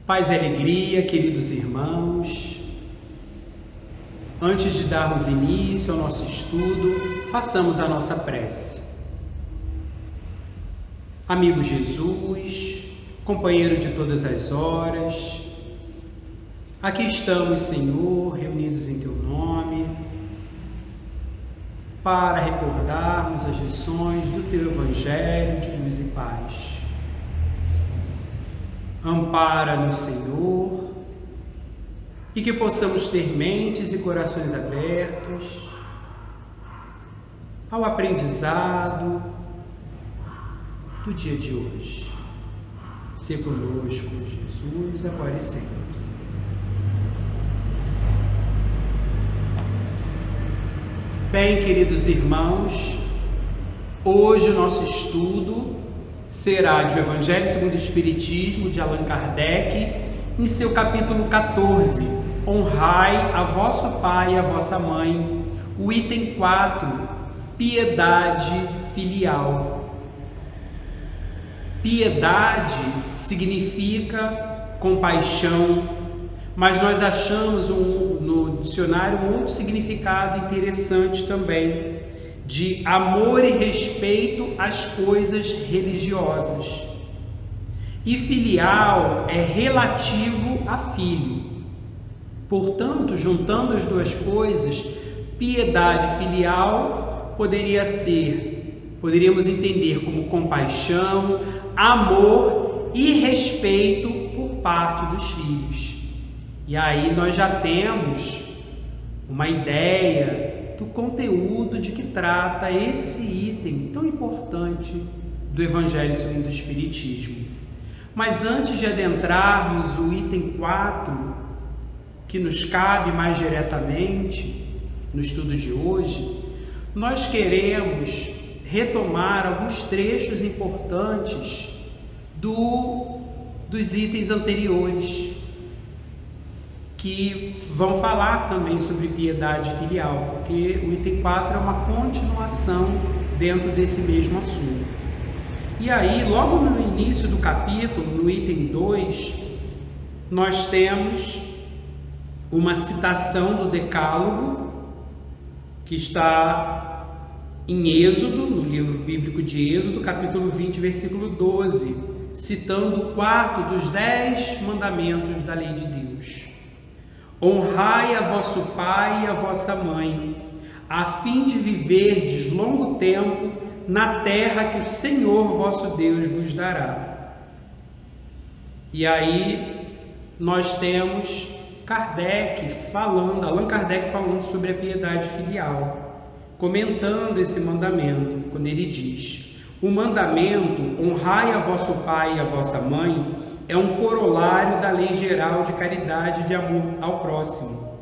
Paz e alegria, queridos irmãos. Antes de darmos início ao nosso estudo, façamos a nossa prece. Amigo Jesus, companheiro de todas as horas, aqui estamos, Senhor, reunidos em Teu nome, para recordarmos as lições do Teu Evangelho de luz e paz. Ampara-nos, Senhor, e que possamos ter mentes e corações abertos ao aprendizado do dia de hoje. Se conosco, Jesus, agora e sempre. Bem, queridos irmãos, hoje o nosso estudo será de O Evangelho segundo o Espiritismo, de Allan Kardec, em seu capítulo 14, Honrai a vosso pai e a vossa mãe, o item 4, piedade filial. Piedade significa compaixão, mas nós achamos no dicionário um outro significado interessante também, de amor e respeito às coisas religiosas. E filial é relativo a filho. Portanto, juntando as duas coisas, piedade filial poderíamos entender como compaixão, amor e respeito por parte dos filhos. E aí nós já temos uma ideia do conteúdo de que trata esse item tão importante do Evangelho segundo o Espiritismo. Mas antes de adentrarmos o item 4, que nos cabe mais diretamente no estudo de hoje, nós queremos retomar alguns trechos importantes dos itens anteriores, que vão falar também sobre piedade filial, porque o item 4 é uma continuação dentro desse mesmo assunto. E aí, logo no início do capítulo, no item 2, nós temos uma citação do Decálogo, que está em Êxodo, no livro bíblico de Êxodo, capítulo 20, versículo 12, citando o quarto dos 10 mandamentos da lei de Deus. Honrai a vosso pai e a vossa mãe, a fim de viverdes longo tempo na terra que o Senhor vosso Deus vos dará. E aí nós temos Allan Kardec falando sobre a piedade filial, comentando esse mandamento, quando ele diz: o mandamento, honrai a vosso pai e a vossa mãe, é um corolário da lei geral de caridade e de amor ao próximo,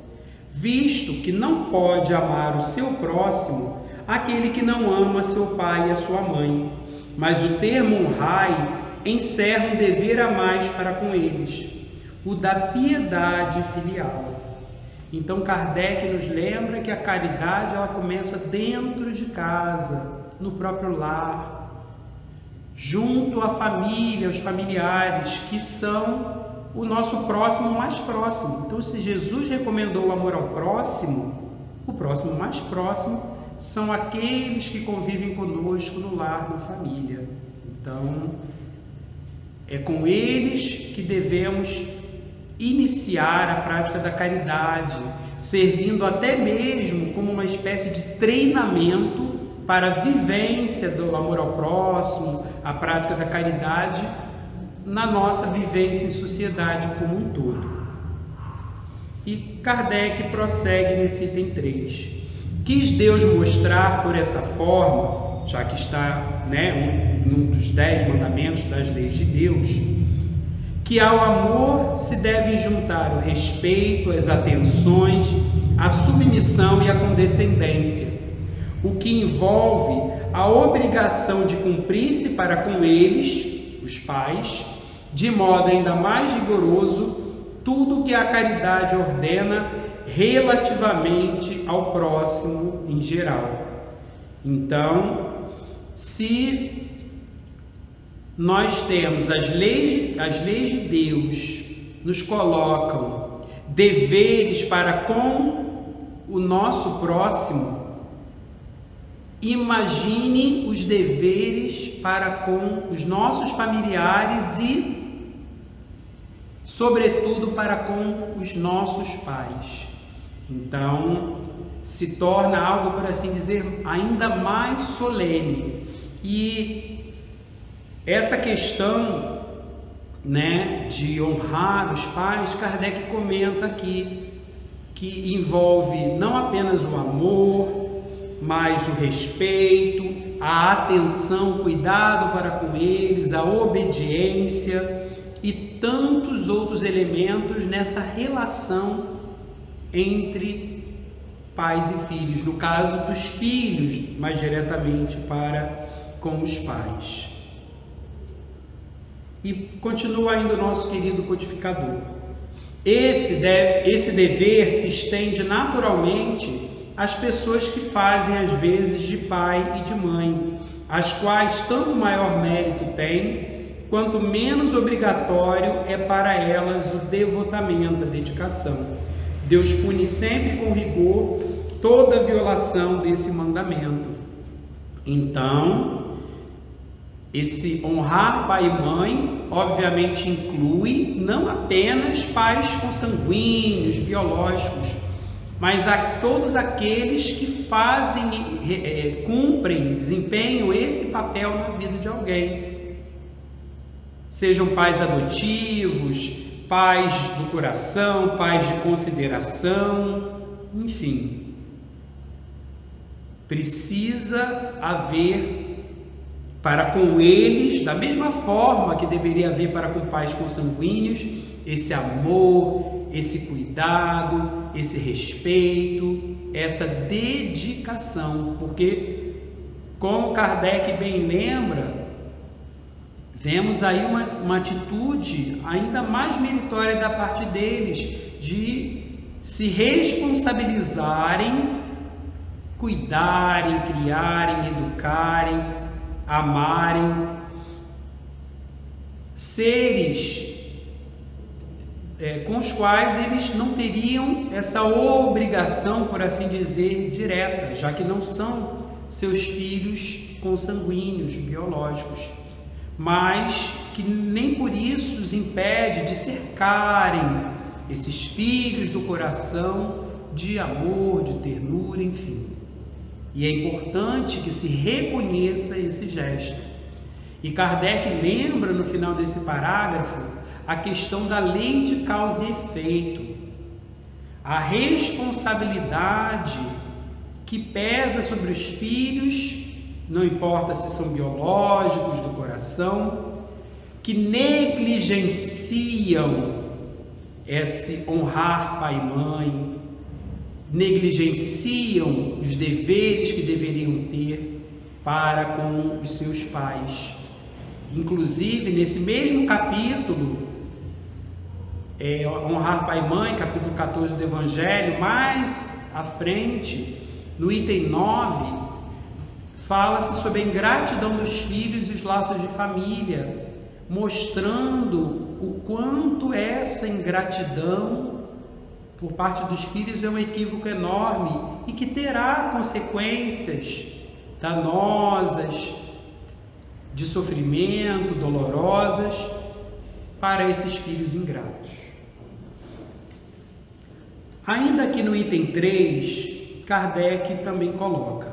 visto que não pode amar o seu próximo aquele que não ama seu pai e a sua mãe, mas o termo honrai encerra um dever a mais para com eles, o da piedade filial. Então Kardec nos lembra que a caridade ela começa dentro de casa, no próprio lar, junto à família, aos familiares, que são o nosso próximo mais próximo. Então, se Jesus recomendou o amor ao próximo, o próximo mais próximo são aqueles que convivem conosco no lar, na família. Então, é com eles que devemos iniciar a prática da caridade, servindo até mesmo como uma espécie de treinamento para a vivência do amor ao próximo, a prática da caridade na nossa vivência em sociedade como um todo. E Kardec prossegue nesse item 3. Quis Deus mostrar por essa forma, já que está num dos 10 mandamentos das leis de Deus, que ao amor se devem juntar o respeito, as atenções, a submissão e a condescendência, o que envolve a obrigação de cumprir-se para com eles, os pais, de modo ainda mais rigoroso, tudo que a caridade ordena relativamente ao próximo em geral. Então, se nós temos as leis de Deus nos colocam deveres para com o nosso próximo, imagine os deveres para com os nossos familiares e, sobretudo, para com os nossos pais. Então, se torna algo, por assim dizer, ainda mais solene. E essa questão, de honrar os pais, Kardec comenta aqui que envolve não apenas o amor, mas o respeito, a atenção, cuidado para com eles, a obediência e tantos outros elementos nessa relação entre pais e filhos, no caso dos filhos, mais diretamente para com os pais. E continua ainda o nosso querido codificador. Esse dever se estende naturalmente às pessoas que fazem às vezes de pai e de mãe, as quais tanto maior mérito têm, quanto menos obrigatório é para elas o devotamento, a dedicação. Deus pune sempre com rigor toda violação desse mandamento. Então, esse honrar pai e mãe, obviamente, inclui não apenas pais consanguíneos, biológicos, mas a todos aqueles que fazem, cumprem, desempenham esse papel na vida de alguém. Sejam pais adotivos, pais do coração, pais de consideração, enfim. Precisa haver para com eles, da mesma forma que deveria haver para com pais consanguíneos, esse amor, esse cuidado, esse respeito, essa dedicação, porque, como Kardec bem lembra, vemos aí uma atitude ainda mais meritória da parte deles, de se responsabilizarem, cuidarem, criarem, educarem, amarem seres com os quais eles não teriam essa obrigação, por assim dizer, direta, já que não são seus filhos consanguíneos, biológicos, mas que nem por isso os impede de cercarem esses filhos do coração de amor, de ternura, enfim. E é importante que se reconheça esse gesto. E Kardec lembra no final desse parágrafo a questão da lei de causa e efeito, a responsabilidade que pesa sobre os filhos, não importa se são biológicos, do coração, que negligenciam esse honrar pai e mãe, negligenciam os deveres que deveriam ter para com os seus pais. Inclusive, nesse mesmo capítulo, honrar pai e mãe, capítulo 14 do Evangelho, mais à frente, no item 9, fala-se sobre a ingratidão dos filhos e os laços de família, mostrando o quanto essa ingratidão por parte dos filhos é um equívoco enorme e que terá consequências danosas, de sofrimento, dolorosas para esses filhos ingratos. Ainda aqui no item 3, Kardec também coloca: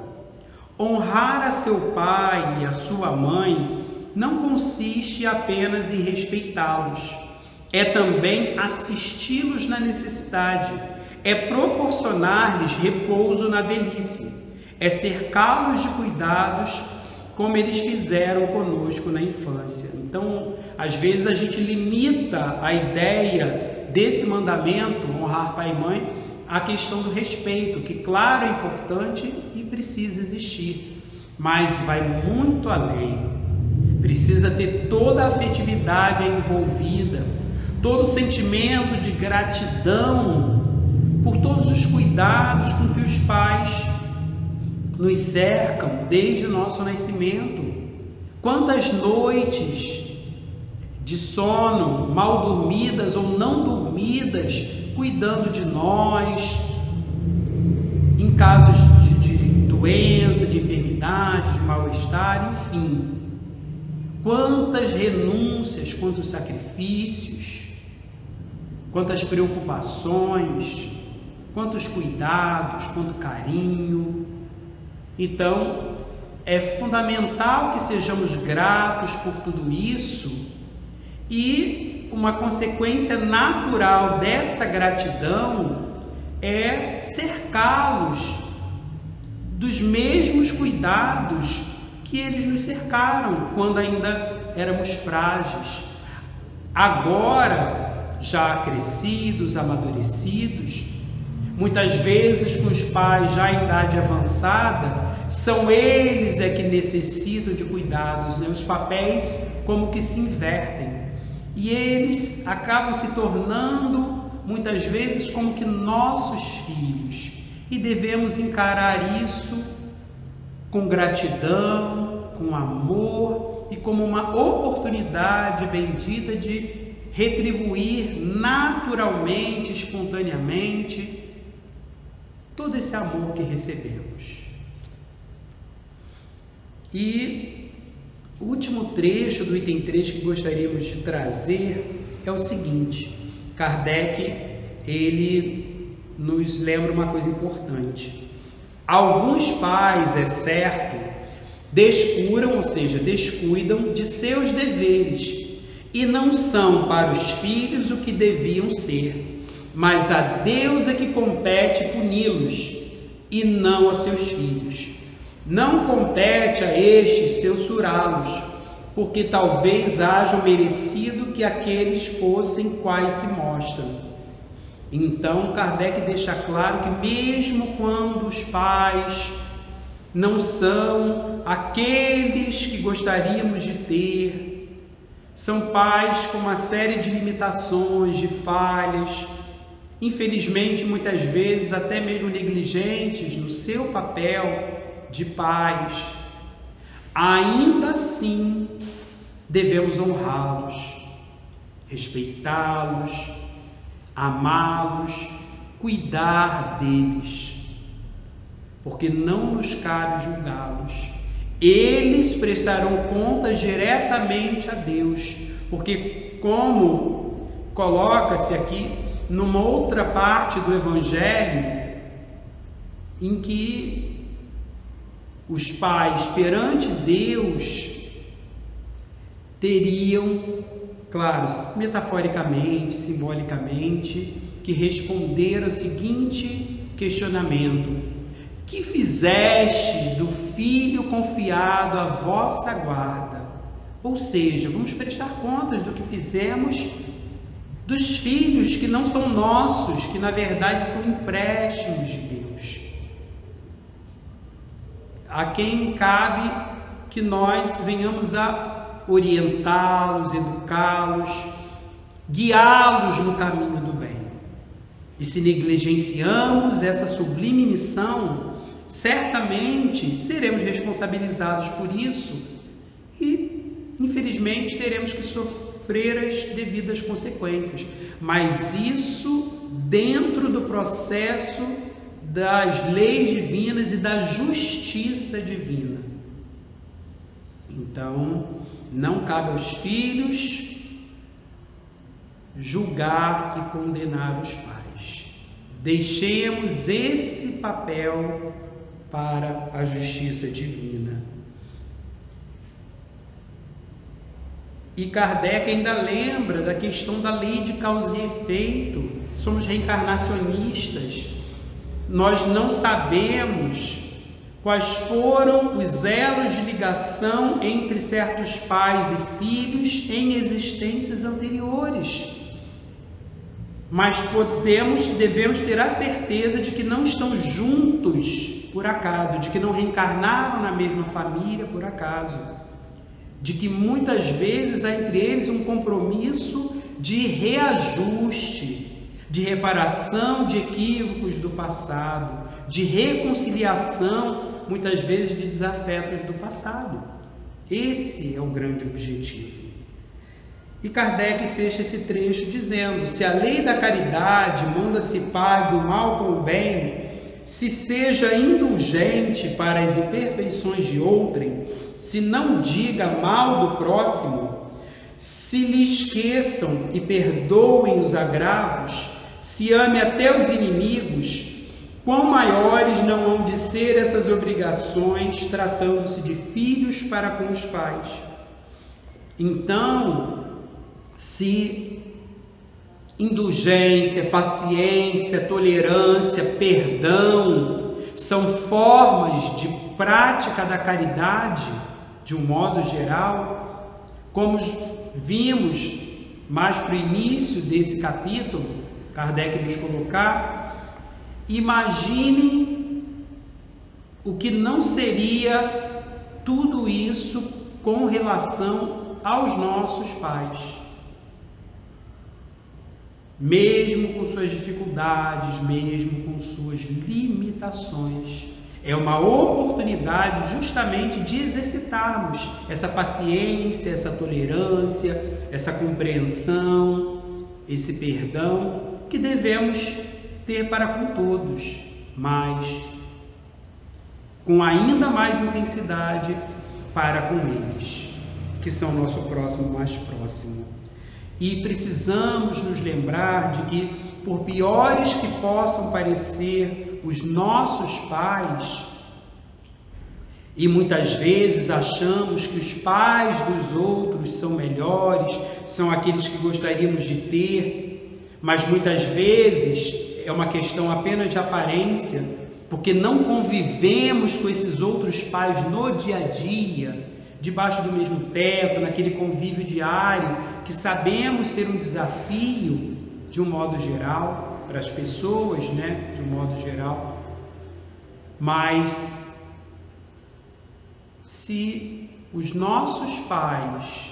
honrar a seu pai e a sua mãe não consiste apenas em respeitá-los, é também assisti-los na necessidade, é proporcionar-lhes repouso na velhice, é cercá-los de cuidados como eles fizeram conosco na infância. Então, às vezes a gente limita a ideia desse mandamento, honrar pai e mãe, à questão do respeito, que claro é importante e precisa existir, mas vai muito além. Precisa ter toda a afetividade envolvida, todo o sentimento de gratidão por todos os cuidados com que os pais nos cercam desde o nosso nascimento. Quantas noites de sono, mal dormidas ou não dormidas, cuidando de nós, em casos de doença, de enfermidade, de mal-estar, enfim. Quantas renúncias, quantos sacrifícios, quantas preocupações, quantos cuidados, quanto carinho. Então, é fundamental que sejamos gratos por tudo isso, e uma consequência natural dessa gratidão é cercá-los dos mesmos cuidados que eles nos cercaram quando ainda éramos frágeis. Agora, já crescidos, amadurecidos, muitas vezes com os pais já em idade avançada, são eles que necessitam de cuidados, né? Os papéis como que se invertem. E eles acabam se tornando, muitas vezes, como que nossos filhos. E devemos encarar isso com gratidão, com amor e como uma oportunidade bendita de retribuir naturalmente, espontaneamente, todo esse amor que recebemos. E o último trecho do item 3 que gostaríamos de trazer é o seguinte: Kardec, ele nos lembra uma coisa importante. Alguns pais, é certo, descuram, ou seja, descuidam de seus deveres e não são para os filhos o que deviam ser, mas a Deus é que compete puni-los e não a seus filhos. Não compete a estes censurá-los, porque talvez hajam merecido que aqueles fossem quais se mostram. Então, Kardec deixa claro que mesmo quando os pais não são aqueles que gostaríamos de ter, são pais com uma série de limitações, de falhas, infelizmente muitas vezes até mesmo negligentes no seu papel de pais, ainda assim devemos honrá-los, respeitá-los, amá-los, cuidar deles, porque não nos cabe julgá-los. Eles prestarão contas diretamente a Deus, porque, como coloca-se aqui numa outra parte do Evangelho, em que os pais perante Deus teriam, claro, metaforicamente, simbolicamente, que responder ao seguinte questionamento: que fizeste do filho confiado à vossa guarda? Ou seja, vamos prestar contas do que fizemos dos filhos que não são nossos, que na verdade são empréstimos de Deus. A quem cabe que nós venhamos a orientá-los, educá-los, guiá-los no caminho do bem. E se negligenciamos essa sublime missão, certamente seremos responsabilizados por isso e, infelizmente, teremos que sofrer as devidas consequências. Mas isso dentro do processo das leis divinas e da justiça divina. Então, não cabe aos filhos julgar e condenar os pais. Deixemos esse papel para a justiça divina. E Kardec ainda lembra da questão da lei de causa e efeito. Somos reencarnacionistas. Nós não sabemos quais foram os elos de ligação entre certos pais e filhos em existências anteriores. Mas devemos ter a certeza de que não estão juntos por acaso, de que não reencarnaram na mesma família por acaso, de que muitas vezes há entre eles um compromisso de reajuste, de reparação de equívocos do passado, de reconciliação, muitas vezes, de desafetos do passado. Esse é o grande objetivo. E Kardec fecha esse trecho dizendo: se a lei da caridade manda se pague o mal com o bem, se seja indulgente para as imperfeições de outrem, se não diga mal do próximo, se lhe esqueçam e perdoem os agravos, se ame até os inimigos, quão maiores não hão de ser essas obrigações, tratando-se de filhos para com os pais. Então, se indulgência, paciência, tolerância, perdão são formas de prática da caridade, de um modo geral, como vimos mais para o início desse capítulo, Kardec nos colocar, imagine o que não seria tudo isso com relação aos nossos pais. Mesmo com suas dificuldades, mesmo com suas limitações, é uma oportunidade justamente de exercitarmos essa paciência, essa tolerância, essa compreensão, esse perdão que devemos ter para com todos, mas com ainda mais intensidade para com eles, que são o nosso próximo mais próximo. E precisamos nos lembrar de que, por piores que possam parecer os nossos pais, e muitas vezes achamos que os pais dos outros são melhores, são aqueles que gostaríamos de ter, mas muitas vezes é uma questão apenas de aparência, porque não convivemos com esses outros pais no dia a dia, debaixo do mesmo teto, naquele convívio diário, que sabemos ser um desafio, de um modo geral, para as pessoas, de um modo geral. Mas, se os nossos pais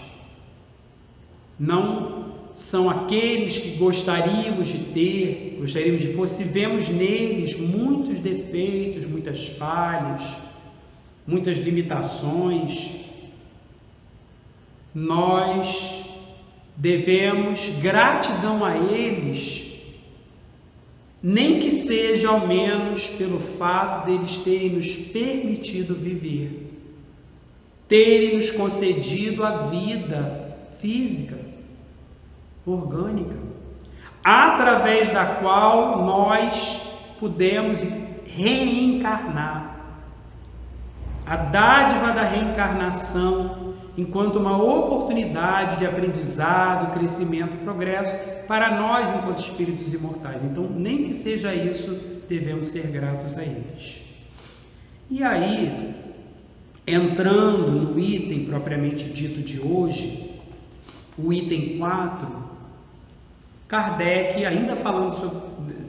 não são aqueles que gostaríamos de ter, gostaríamos de fosse, vemos neles muitos defeitos, muitas falhas, muitas limitações, nós devemos gratidão a eles, nem que seja ao menos pelo fato deles terem nos permitido viver, terem nos concedido a vida física, orgânica, através da qual nós pudemos reencarnar. A dádiva da reencarnação enquanto uma oportunidade de aprendizado, crescimento e progresso para nós enquanto espíritos imortais. Então, nem que seja isso, devemos ser gratos a eles. E aí, entrando no item propriamente dito de hoje, o item 4, Kardec, ainda falando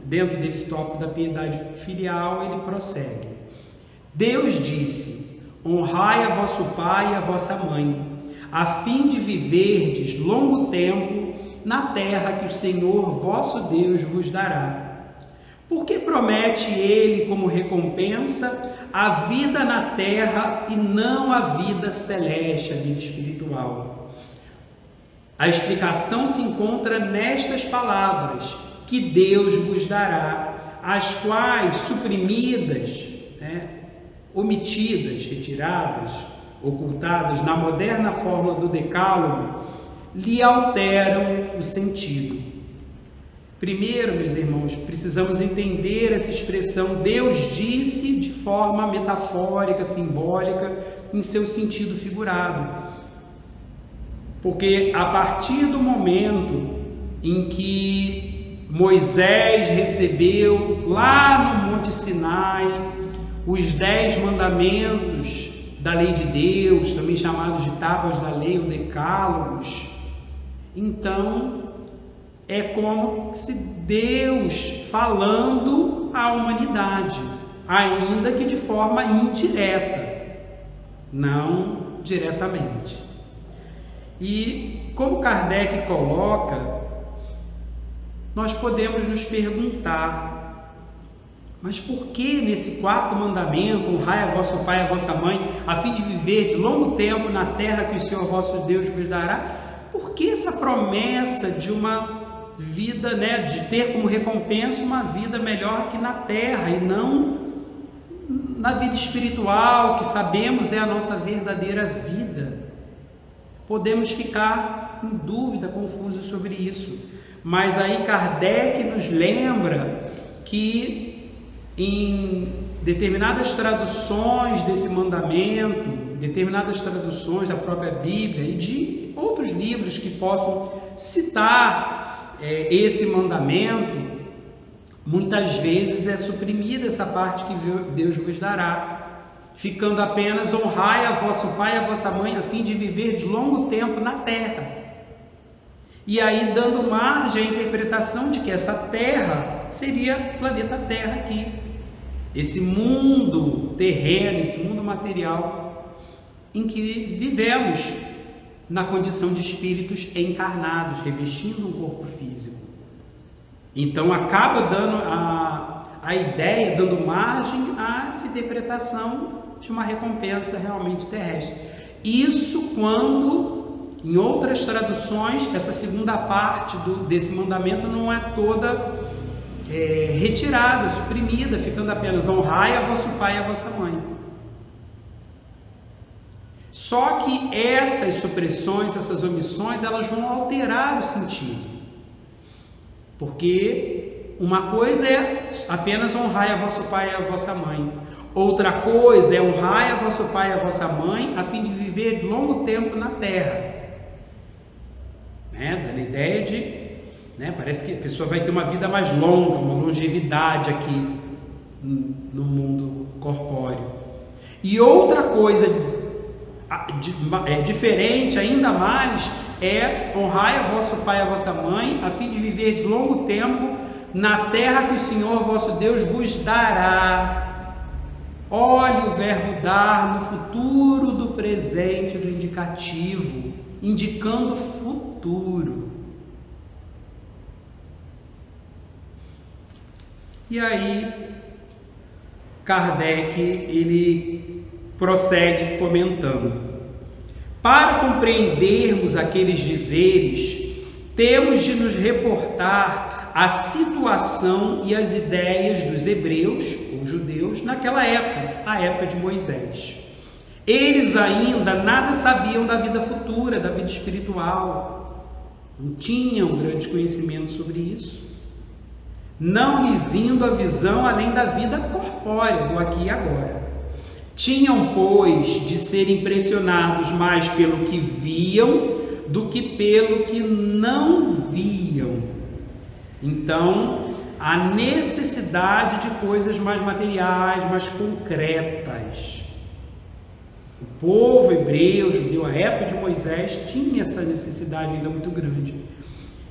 dentro desse tópico da piedade filial, ele prossegue. Deus disse: honrai a vosso pai e a vossa mãe, a fim de viverdes longo tempo na terra que o Senhor vosso Deus vos dará. Porque promete ele como recompensa a vida na terra e não a vida celeste, a vida espiritual. A explicação se encontra nestas palavras: que Deus vos dará, as quais suprimidas, omitidas, retiradas, ocultadas na moderna fórmula do Decálogo, lhe alteram o sentido. Primeiro, meus irmãos, precisamos entender essa expressão Deus disse de forma metafórica, simbólica, em seu sentido figurado. Porque a partir do momento em que Moisés recebeu lá no Monte Sinai os 10 mandamentos da lei de Deus, também chamados de tábuas da lei, ou decálogos, então é como se Deus falando à humanidade, ainda que de forma indireta, não diretamente. E como Kardec coloca, nós podemos nos perguntar: mas por que nesse quarto mandamento, honrai a vosso pai e a vossa mãe, a fim de viver de longo tempo na terra que o Senhor vosso Deus vos dará? por que essa promessa de uma vida, né, de ter como recompensa uma vida melhor aqui na terra e não na vida espiritual, que sabemos é a nossa verdadeira vida? Podemos ficar em dúvida, confusos sobre isso. Mas aí Kardec nos lembra que em determinadas traduções desse mandamento, determinadas traduções da própria Bíblia e de outros livros que possam citar esse mandamento, muitas vezes é suprimida essa parte que Deus vos dará, ficando apenas honrai a vosso pai e a vossa mãe, a fim de viver de longo tempo na terra. E aí dando margem à interpretação de que essa terra seria o planeta Terra aqui, esse mundo terreno, esse mundo material em que vivemos na condição de espíritos encarnados, revestindo um corpo físico. Então acaba dando a ideia, dando margem a essa interpretação de uma recompensa realmente terrestre. Isso quando, em outras traduções, essa segunda parte desse mandamento não é toda retirada, suprimida, ficando apenas honrai a vosso pai e a vossa mãe. Só que essas supressões, essas omissões, elas vão alterar o sentido. Porque uma coisa é apenas honrai a vosso pai e a vossa mãe. Outra coisa é honrai a vosso pai e a vossa mãe, a fim de viver de longo tempo na terra. Dando a ideia de, parece que a pessoa vai ter uma vida mais longa, uma longevidade aqui no mundo corpóreo. E outra coisa diferente ainda mais é honrai a vosso pai e a vossa mãe, a fim de viver de longo tempo na terra que o Senhor vosso Deus vos dará. Olhe o verbo dar no futuro do presente do indicativo, indicando futuro. E aí Kardec ele prossegue comentando: para compreendermos aqueles dizeres, temos de nos reportar a situação e as ideias dos hebreus ou judeus naquela época, a época de Moisés. Eles ainda nada sabiam da vida futura, da vida espiritual, não tinham grande conhecimento sobre isso, não lhes indo a visão além da vida corpórea, do aqui e agora. Tinham, pois, de ser impressionados mais pelo que viam do que pelo que não viam. Então, a necessidade de coisas mais materiais, mais concretas. O povo hebreu, judeu, a época de Moisés, tinha essa necessidade ainda muito grande.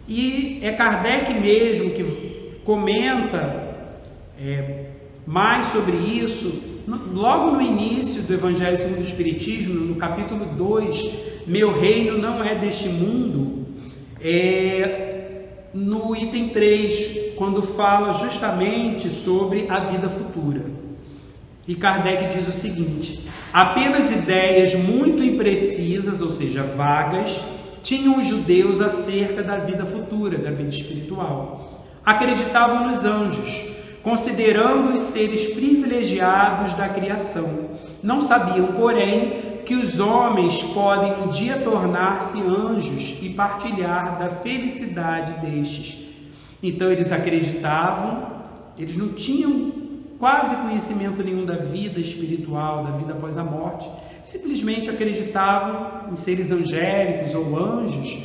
E é Kardec mesmo que comenta mais sobre isso, logo no início do Evangelho segundo o Espiritismo, no capítulo 2, meu reino não é deste mundo, no item 3, quando fala justamente sobre a vida futura. E Kardec diz o seguinte: apenas ideias muito imprecisas, ou seja, vagas, tinham os judeus acerca da vida futura, da vida espiritual. Acreditavam nos anjos, considerando-os seres privilegiados da criação. Não sabiam, porém, que os homens podem um dia tornar-se anjos e partilhar da felicidade destes. Então eles acreditavam, eles não tinham quase conhecimento nenhum da vida espiritual, da vida após a morte, simplesmente acreditavam em seres angélicos ou anjos,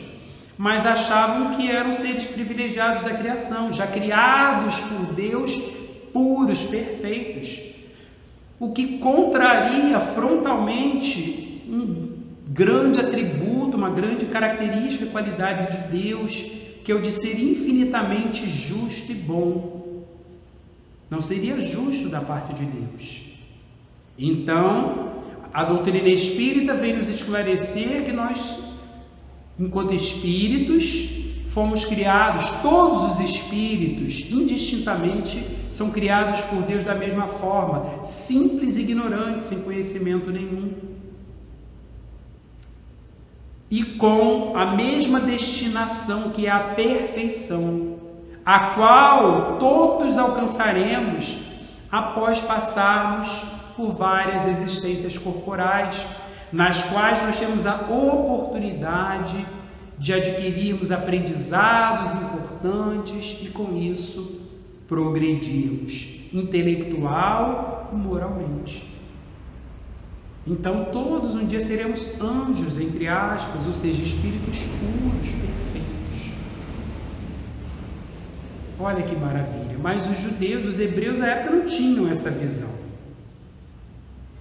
mas achavam que eram seres privilegiados da criação, já criados por Deus, puros, perfeitos. O que contraria frontalmente um grande atributo, uma grande característica, qualidade de Deus, que é o de ser infinitamente justo e bom. Não seria justo da parte de Deus. Então, a doutrina espírita vem nos esclarecer que nós, enquanto espíritos, fomos criados, todos os espíritos, indistintamente, são criados por Deus da mesma forma, simples e ignorantes, sem conhecimento nenhum. e com a mesma destinação, que é a perfeição, a qual todos alcançaremos após passarmos por várias existências corporais, nas quais nós temos a oportunidade de adquirirmos aprendizados importantes e, com isso, progredirmos intelectual e moralmente. Então, todos um dia seremos anjos, entre aspas, ou seja, espíritos puros, perfeitos. Olha que maravilha! Mas os judeus, os hebreus, na época não tinham essa visão.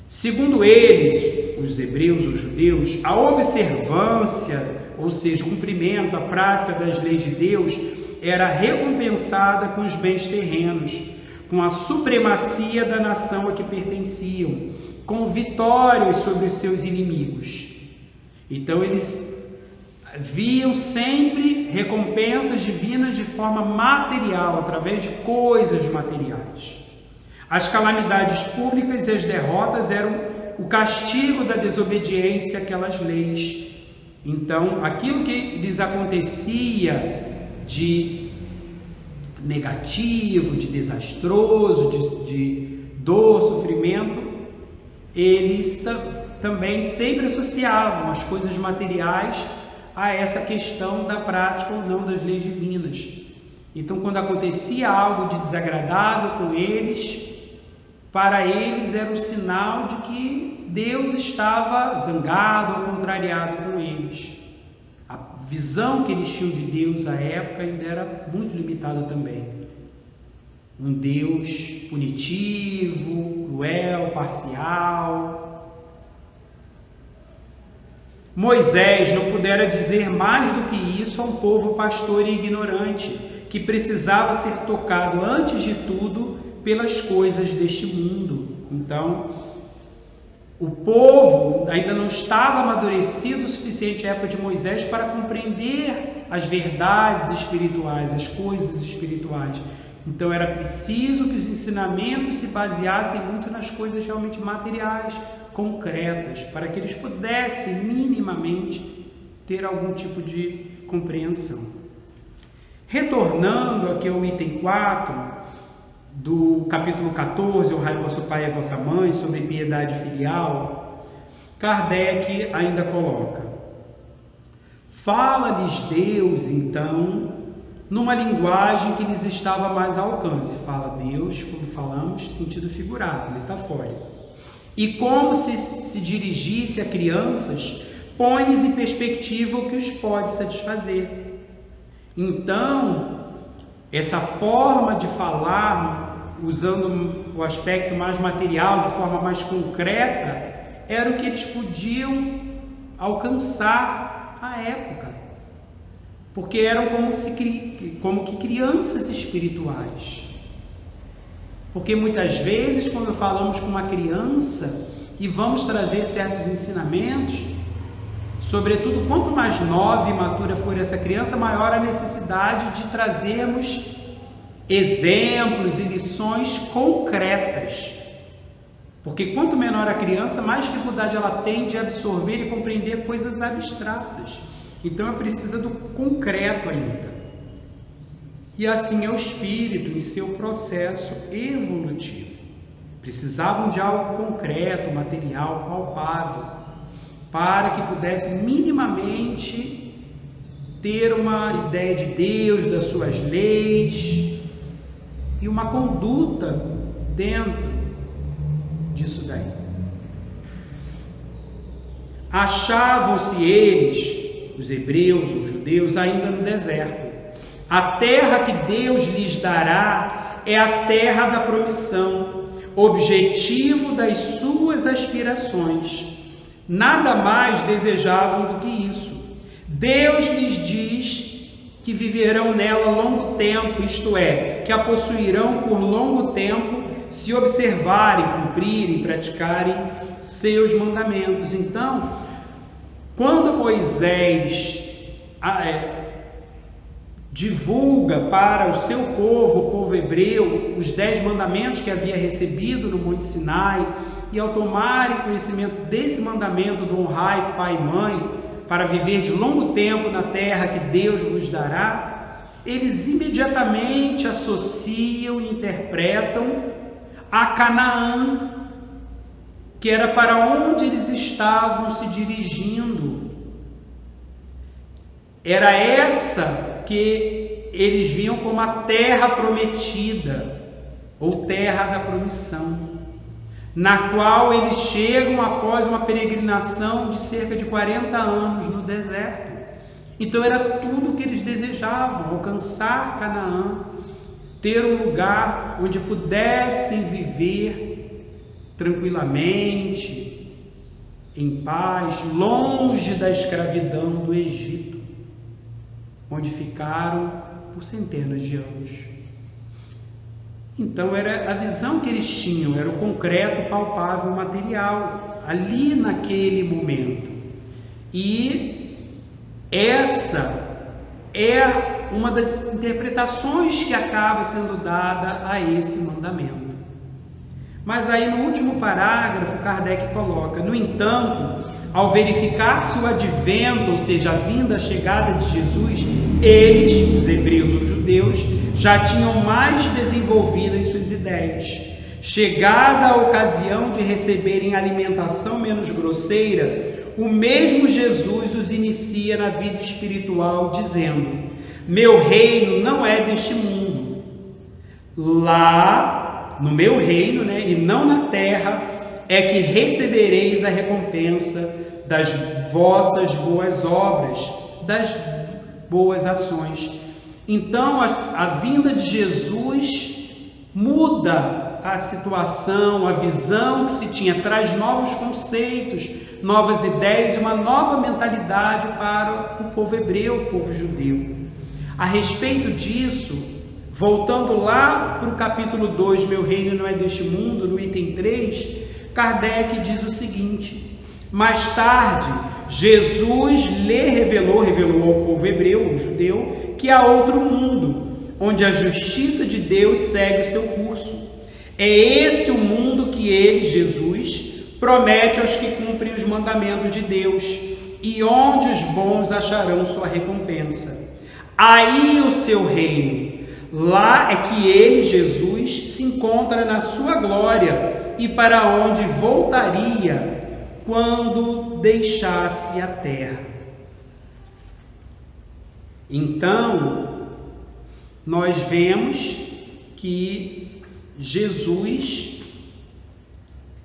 Segundo eles, os hebreus, os judeus, a observância, ou seja, o cumprimento, a prática das leis de Deus, era recompensada com os bens terrenos, com a supremacia da nação a que pertenciam, com vitórias sobre os seus inimigos. Então eles viam sempre recompensas divinas de forma material, através de coisas materiais. As calamidades públicas e as derrotas eram o castigo da desobediência àquelas leis. Então, aquilo que lhes acontecia de negativo, de desastroso, de dor, sofrimento, eles também sempre associavam as coisas materiais a essa questão da prática ou não das leis divinas. Então, quando acontecia algo de desagradável com eles, para eles era um sinal de que Deus estava zangado ou contrariado com eles. A visão que eles tinham de Deus à época ainda era muito limitada também. Um Deus punitivo, cruel, parcial. Moisés não pudera dizer mais do que isso a um povo pastor e ignorante, que precisava ser tocado antes de tudo pelas coisas deste mundo. Então, o povo ainda não estava amadurecido o suficiente à época de Moisés para compreender as verdades espirituais, as coisas espirituais. Então era preciso que os ensinamentos se baseassem muito nas coisas realmente materiais, concretas, para que eles pudessem minimamente ter algum tipo de compreensão. Retornando aqui ao item 4 do capítulo 14, honrai vosso pai e a vossa mãe, sobre piedade filial, Kardec ainda coloca: fala-lhes Deus, então, numa linguagem que lhes estava mais ao alcance. Fala Deus, como falamos, sentido figurado, metafórico. E como se dirigisse a crianças, põe-lhes em perspectiva o que os pode satisfazer. Então, essa forma de falar, usando o aspecto mais material, de forma mais concreta, era o que eles podiam alcançar à época. Porque eram como que crianças espirituais. Porque muitas vezes, quando falamos com uma criança e vamos trazer certos ensinamentos, sobretudo quanto mais nova e matura for essa criança, maior a necessidade de trazermos exemplos e lições concretas. Porque quanto menor a criança, mais dificuldade ela tem de absorver e compreender coisas abstratas. Então, ela precisa do concreto ainda. E assim é o espírito em seu processo evolutivo. Precisavam de algo concreto, material, palpável, para que pudesse minimamente ter uma ideia de Deus, das suas leis e uma conduta dentro disso daí. Achavam-se eles, os hebreus, os judeus, ainda no deserto. A terra que Deus lhes dará é a terra da promissão, objetivo das suas aspirações. Nada mais desejavam do que isso. Deus lhes diz que viverão nela longo tempo, isto é, que a possuirão por longo tempo, se observarem, cumprirem, praticarem seus mandamentos. Então, quando Moisés divulga para o seu povo, o povo hebreu, os 10 mandamentos que havia recebido no Monte Sinai, e ao tomarem conhecimento desse mandamento do honrai pai e mãe, para viver de longo tempo na terra que Deus vos dará, eles imediatamente associam e interpretam a Canaã, que era para onde eles estavam se dirigindo. Era essa que eles viam como a terra prometida, ou terra da promissão, na qual eles chegam após uma peregrinação de cerca de 40 anos no deserto. Então era tudo o que eles desejavam, alcançar Canaã, ter um lugar onde pudessem viver tranquilamente, em paz, longe da escravidão do Egito, onde ficaram por centenas de anos. Então era a visão que eles tinham, era o concreto, palpável, material, ali naquele momento. E essa é uma das interpretações que acaba sendo dada a esse mandamento. Mas aí no último parágrafo, Kardec coloca: no entanto, ao verificar-se o advento, ou seja, a vinda, a chegada de Jesus, eles, os hebreus ou judeus, já tinham mais desenvolvidas suas ideias. Chegada a ocasião de receberem alimentação menos grosseira, o mesmo Jesus os inicia na vida espiritual, dizendo: meu reino não é deste mundo. Lá, no meu reino, e não na terra, é que recebereis a recompensa das vossas boas obras, das boas ações. Então, a vinda de Jesus muda a situação, a visão que se tinha, traz novos conceitos, novas ideias e uma nova mentalidade para o povo hebreu, o povo judeu. A respeito disso, voltando lá para o capítulo 2, meu reino não é deste mundo, no item 3, Kardec diz o seguinte: mais tarde, Jesus lhe revelou ao povo hebreu, o judeu, que há outro mundo, onde a justiça de Deus segue o seu curso. É esse o mundo que ele, Jesus, promete aos que cumprem os mandamentos de Deus, e onde os bons acharão sua recompensa. Aí o seu reino, lá é que ele, Jesus, se encontra na sua glória e para onde voltaria quando deixasse a terra. Então, nós vemos que Jesus,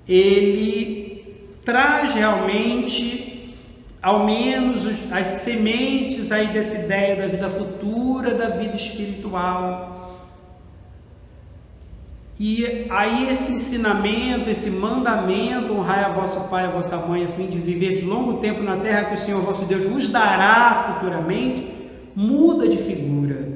ele traz realmente, ao menos as sementes aí dessa ideia da vida futura, da vida espiritual. E aí esse ensinamento, esse mandamento: honrai a vosso pai e a vossa mãe, a fim de viver de longo tempo na terra que o Senhor vosso Deus vos dará futuramente, muda de figura.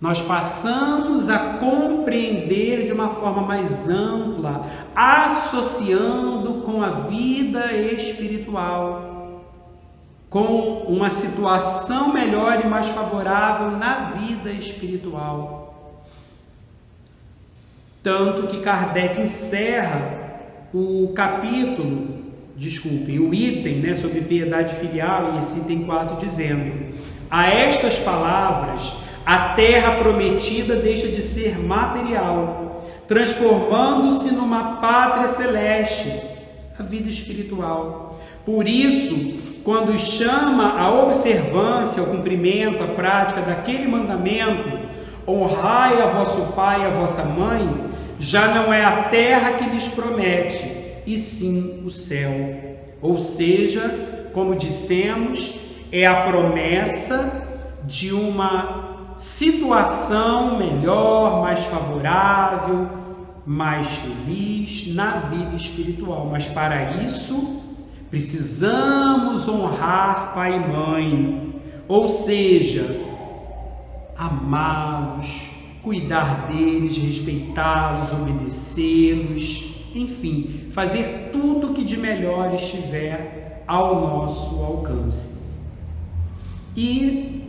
Nós passamos a compreender de uma forma mais ampla, associando com a vida espiritual, com uma situação melhor e mais favorável na vida espiritual. Tanto que Kardec encerra o item, sobre piedade filial, e esse item 4, dizendo: a estas palavras, a terra prometida deixa de ser material, transformando-se numa pátria celeste, a vida espiritual. Por isso, quando chama a observância, o cumprimento, a prática daquele mandamento: honrai a vosso pai e a vossa mãe, já não é a terra que lhes promete, e sim o céu. Ou seja, como dissemos, é a promessa de uma situação melhor, mais favorável, mais feliz na vida espiritual. Mas para isso precisamos honrar pai e mãe, ou seja, amá-los, cuidar deles, respeitá-los, obedecê-los, enfim, fazer tudo o que de melhor estiver ao nosso alcance. E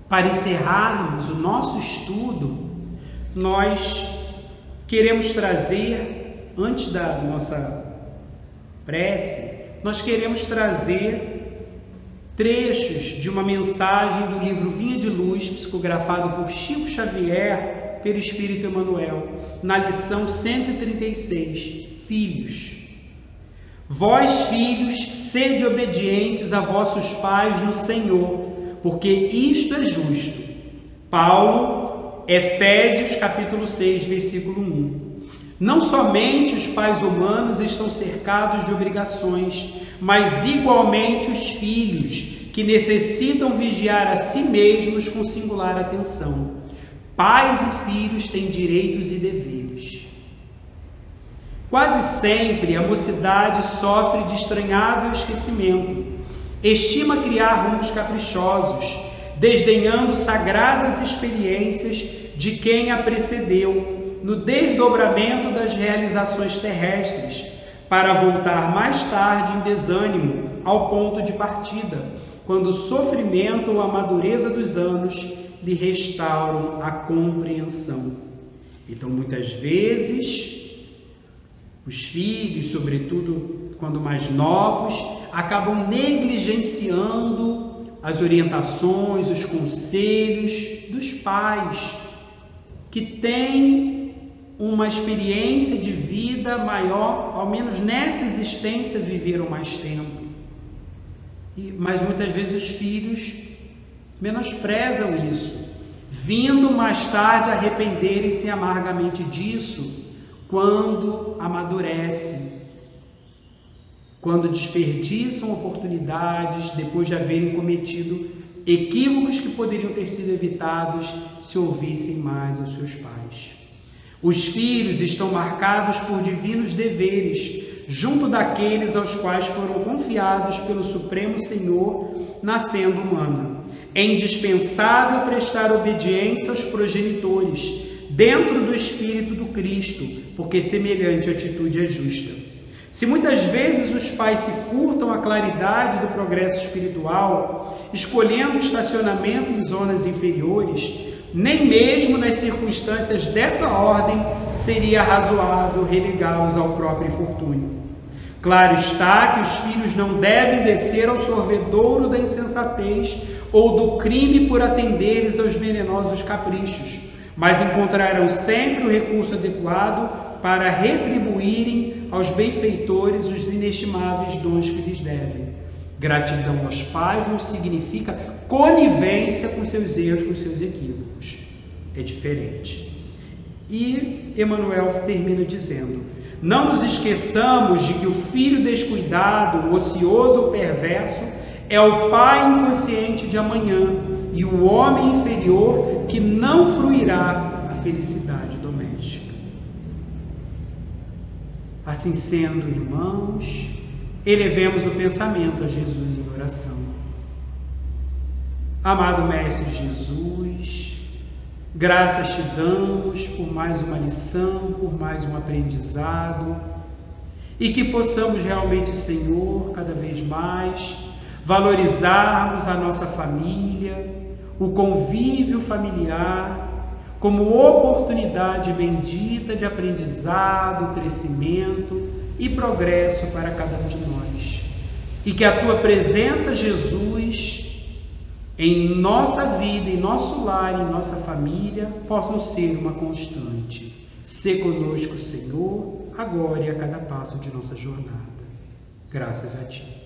para encerrarmos o nosso estudo, nós queremos trazer, antes da nossa prece, nós queremos trazer trechos de uma mensagem do livro Vinha de Luz, psicografado por Chico Xavier, pelo Espírito Emmanuel, na lição 136, Filhos. Vós, filhos, sede obedientes a vossos pais no Senhor, porque isto é justo. Paulo, Efésios capítulo 6, versículo 1. Não somente os pais humanos estão cercados de obrigações, mas igualmente os filhos, que necessitam vigiar a si mesmos com singular atenção. Pais e filhos têm direitos e deveres. Quase sempre a mocidade sofre de estranhável esquecimento. Estima criar rumos caprichosos, desdenhando sagradas experiências de quem a precedeu, no desdobramento das realizações terrestres, para voltar mais tarde em desânimo ao ponto de partida, quando o sofrimento ou a madureza dos anos lhe restauram a compreensão. Então, muitas vezes, os filhos, sobretudo quando mais novos, acabam negligenciando as orientações, os conselhos dos pais, que têm uma experiência de vida maior, ao menos nessa existência viveram mais tempo. Mas muitas vezes os filhos menosprezam isso, vindo mais tarde arrependerem-se amargamente disso, quando amadurecem, quando desperdiçam oportunidades, depois de haverem cometido equívocos que poderiam ter sido evitados se ouvissem mais aos seus pais. Os filhos estão marcados por divinos deveres, junto daqueles aos quais foram confiados pelo Supremo Senhor, nascendo humana. É indispensável prestar obediência aos progenitores, dentro do espírito do Cristo, porque semelhante atitude é justa. Se muitas vezes os pais se furtam à claridade do progresso espiritual, escolhendo estacionamento em zonas inferiores, nem mesmo nas circunstâncias dessa ordem seria razoável relegá-los ao próprio infortúnio. Claro está que os filhos não devem descer ao sorvedouro da insensatez ou do crime por atenderes aos venenosos caprichos, mas encontrarão sempre o recurso adequado para retribuírem aos benfeitores os inestimáveis dons que lhes devem. Gratidão aos pais não significa conivência com seus erros, com seus equívocos. É diferente. E Emmanuel termina dizendo: não nos esqueçamos de que o filho descuidado, ocioso ou perverso é o pai inconsciente de amanhã e o homem inferior que não fruirá a felicidade doméstica. Assim sendo, irmãos, elevemos o pensamento a Jesus em oração. Amado Mestre Jesus, graças te damos por mais uma lição, por mais um aprendizado, e que possamos realmente, Senhor, cada vez mais valorizarmos a nossa família, o convívio familiar, como oportunidade bendita de aprendizado, crescimento e progresso para cada um de nós. E que a tua presença, Jesus, em nossa vida, em nosso lar, em nossa família, possam ser uma constante. Sê conosco, Senhor, agora e a cada passo de nossa jornada. Graças a ti.